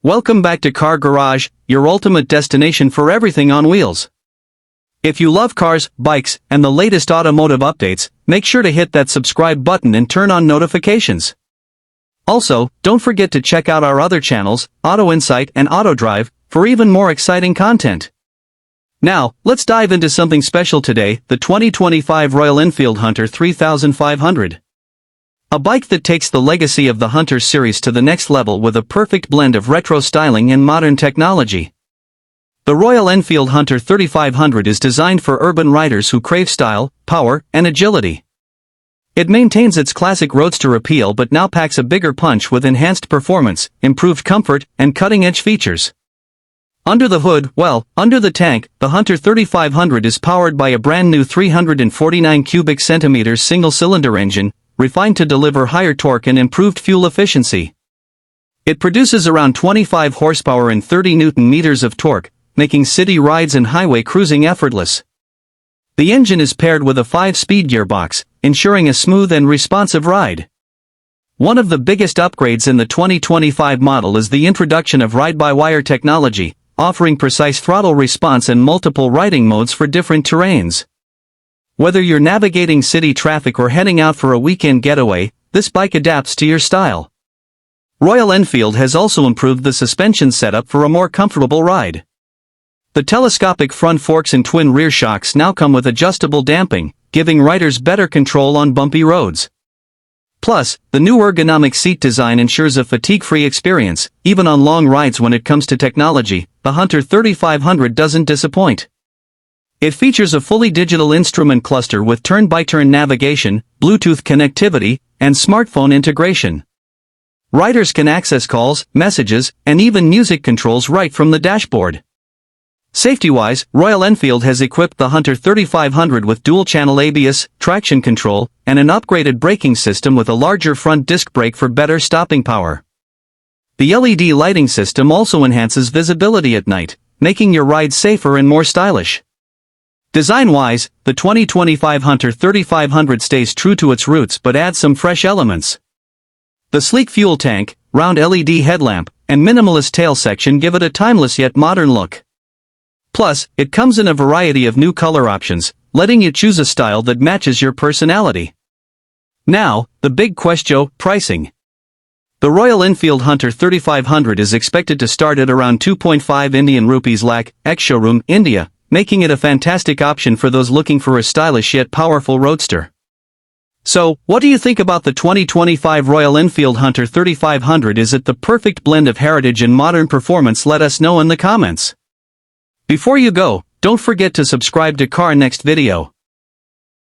Welcome back to Car Garage, your ultimate destination for everything on wheels. If you love cars, bikes, and the latest automotive updates, make sure to hit that subscribe button and turn on notifications. Also, don't forget to check out our other channels, Auto Insight and Auto Drive, for even more exciting content. Now, let's dive into something special today, the 2025 Royal Enfield Hunter 3500. A bike that takes the legacy of the Hunter series to the next level with a perfect blend of retro styling and modern technology. The Royal Enfield Hunter 3500 is designed for urban riders who crave style, power, and agility. It maintains its classic Roadster appeal but now packs a bigger punch with enhanced performance, improved comfort, and cutting-edge features. Under the hood, under the tank, the Hunter 3500 is powered by a brand new 349 cubic centimeters single-cylinder engine, refined to deliver higher torque and improved fuel efficiency. It produces around 25 horsepower and 30 Nm of torque, making city rides and highway cruising effortless. The engine is paired with a 5-speed gearbox, ensuring a smooth and responsive ride. One of the biggest upgrades in the 2025 model is the introduction of ride-by-wire technology, offering precise throttle response and multiple riding modes for different terrains. Whether you're navigating city traffic or heading out for a weekend getaway, this bike adapts to your style. Royal Enfield has also improved the suspension setup for a more comfortable ride. The telescopic front forks and twin rear shocks now come with adjustable damping, giving riders better control on bumpy roads. Plus, the new ergonomic seat design ensures a fatigue-free experience, even on long rides. When it comes to technology, the Hunter 3500 doesn't disappoint. It features a fully digital instrument cluster with turn-by-turn navigation, Bluetooth connectivity, and smartphone integration. Riders can access calls, messages, and even music controls right from the dashboard. Safety-wise, Royal Enfield has equipped the Hunter 3500 with dual-channel ABS, traction control, and an upgraded braking system with a larger front disc brake for better stopping power. The LED lighting system also enhances visibility at night, making your ride safer and more stylish. Design-wise, the 2025 Hunter 3500 stays true to its roots but adds some fresh elements. The sleek fuel tank, round LED headlamp, and minimalist tail section give it a timeless yet modern look. Plus, it comes in a variety of new color options, letting you choose a style that matches your personality. Now, the big question: pricing. The Royal Enfield Hunter 3500 is expected to start at around 2.5 Indian rupees lakh, ex-showroom, India, making it a fantastic option for those looking for a stylish yet powerful roadster. So, what do you think about the 2025 Royal Enfield Hunter 3500? Is it the perfect blend of heritage and modern performance? Let us know in the comments. Before you go, don't forget to subscribe to Car Next Video.